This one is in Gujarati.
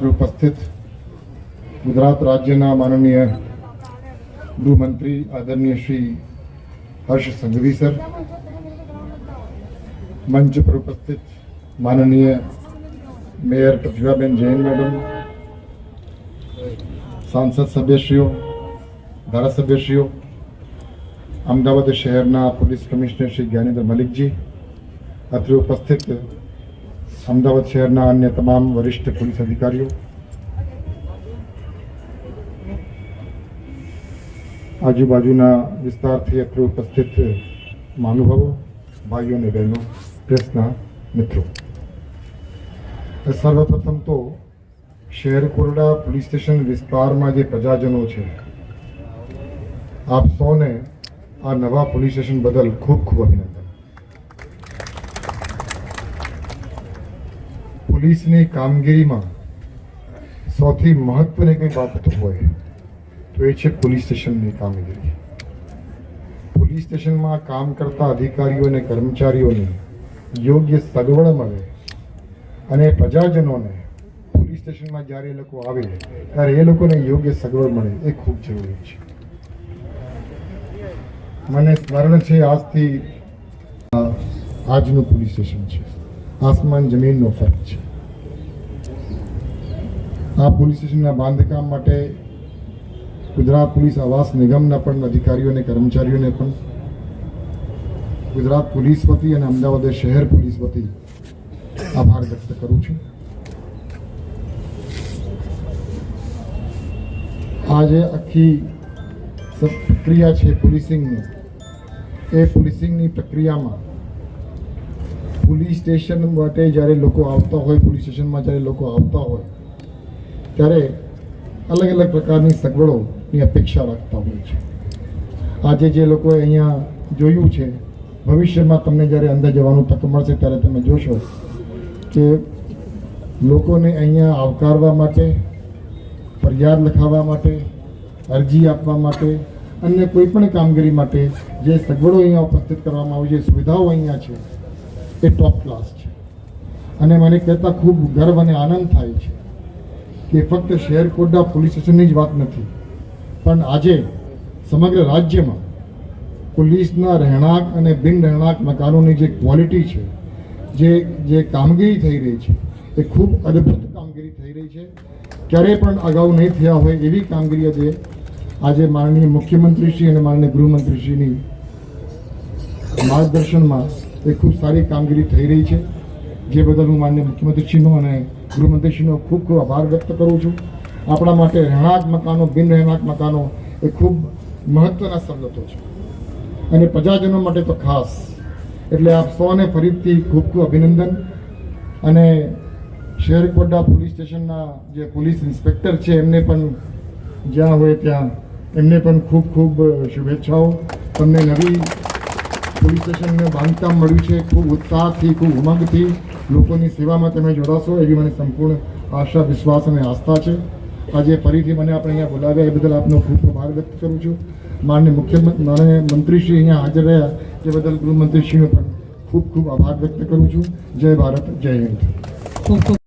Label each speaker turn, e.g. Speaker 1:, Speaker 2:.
Speaker 1: અત્રે ઉપસ્થિત ગુજરાત રાજ્યના માનનીય ગૃહમંત્રી આદરણીય શ્રી હર્ષ સંઘવી સર, મંચ પર ઉપસ્થિત માનનીય મેયર પ્રતિભાબેન જૈન મેડમ, સાંસદ સભ્યશ્રીઓ, ધારાસભ્યશ્રીઓ, અમદાવાદ શહેરના પોલીસ કમિશનર શ્રી જ્ઞાનેન્દ્ર મલિકજી, અત્રે ઉપસ્થિત અમદાવાદ શહેરના અન્ય તમામ વરિષ્ઠ પોલીસ અધિકારીઓ, આજુબાજુના વિસ્તારથી અત્રે ઉપસ્થિત મહાનુભાવો, ભાઈઓ અને બહેનો, પ્રેસના મિત્રો, સર્વપ્રથમ તો શહેર કોરડા પોલીસ સ્ટેશન વિસ્તારમાં જે પ્રજાજનો છે, આપ સૌને આ નવા પોલીસ સ્ટેશન બદલ ખૂબ ખૂબ અભિનંદન. પોલીસની કામગીરીમાં સૌથી મહત્વની કંઈ બાબત હોય તો એ છે પોલીસ સ્ટેશનની કામગીરી. પોલીસ સ્ટેશનમાં કામ કરતા અધિકારીઓ અને કર્મચારીઓને યોગ્ય સગવડ મળે અને પ્રજાજનોને પોલીસ સ્ટેશનમાં જ્યારે એ લોકો આવે ત્યારે એ લોકોને યોગ્ય સગવડ મળે એ ખૂબ જરૂરી છે. મને સ્મરણ છે આજથી આજનું પોલીસ સ્ટેશન છે, આસમાન જમીનનો ફરક છે. આ પોલીસ સ્ટેશનના બાંધકામ માટે ગુજરાત પોલીસ આવાસ નિગમના પણ અધિકારીઓ અને કર્મચારીઓને પણ ગુજરાત પોલીસ વતી અને અમદાવાદ શહેર પોલીસ વતી આભાર વ્યક્ત કરું છું. આજે આખી પ્રક્રિયા છે પોલીસિંગની, એ પોલીસિંગની પ્રક્રિયામાં પોલીસ સ્ટેશન માટે જ્યારે લોકો આવતા હોય, પોલીસ સ્ટેશનમાં જ્યારે લોકો આવતા હોય ત્યારે અલગ અલગ પ્રકારની સગવડોની અપેક્ષા રાખતા હોય છે. આજે જે લોકોએ અહીંયા જોયું છે, ભવિષ્યમાં તમને જ્યારે અંદર જવાનું તક મળશે ત્યારે તમે જોશો કે લોકોને અહીંયા આવકારવા માટે, ફરિયાદ લખાવવા માટે, અરજી આપવા માટે, અન્ય કોઈ પણ કામગીરી માટે જે સગવડો અહીંયા ઉપસ્થિત કરવામાં આવી છે, સુવિધાઓ અહીંયા છે, એ ટોપ ક્લાસ છે. અને મને કહેતા ખૂબ ગર્વ અને આનંદ થાય છે કે ફક્ત શહેર કોરડા પોલીસ સ્ટેશનની જ વાત નથી, પણ આજે સમગ્ર રાજ્યમાં પોલીસના રહેણાંક અને બિન રહેણાંક મકાનોની જે ક્વોલિટી છે, જે કામગીરી થઈ રહી છે, એ ખૂબ અદ્ભુત કામગીરી થઈ રહી છે. ક્યારેય પણ અગાઉ નહીં થયા હોય એવી કામગીરી આજે માનનીય મુખ્યમંત્રીશ્રી અને માનનીય ગૃહમંત્રીશ્રીની માર્ગદર્શનમાં એ ખૂબ સારી કામગીરી થઈ રહી છે, જે બદલ હું માનનીય મુખ્યમંત્રીશ્રીનો અને ગૃહમંત્રીશ્રીનો ખૂબ ખૂબ આભાર વ્યક્ત કરું છું. આપણા માટે રહેણાંક મકાનો, બિન રહેણાંક મકાનો એ ખૂબ મહત્ત્વના સવલતો છે અને પ્રજાજનો માટે તો ખાસ. એટલે આપ સૌને ફરીથી ખૂબ ખૂબ અભિનંદન. અને શહેર કોરડા પોલીસ સ્ટેશનના જે પોલીસ ઇન્સ્પેક્ટર છે એમને પણ જ્યાં હોય ત્યાં એમને પણ ખૂબ ખૂબ શુભેચ્છાઓ. તમને નવી પોલીસ સ્ટેશનનું બાંધકામ મળ્યું છે, ખૂબ ઉત્સાહથી, ખૂબ ઉમંગથી લોકોની સેવામાં તમે જોડાશો એવી મને સંપૂર્ણ આશા, વિશ્વાસ અને આસ્થા છે. આજે ફરીથી મને આપણે અહીંયા બોલાવ્યા એ બદલ આપનો ખૂબ ખૂબ આભાર વ્યક્ત કરું છું. માનનીય મંત્રીશ્રી અહીંયા હાજર રહ્યા એ બદલ ગૃહમંત્રીશ્રીનો પણ ખૂબ ખૂબ આભાર વ્યક્ત કરું છું. જય ભારત, જય હિન્દ.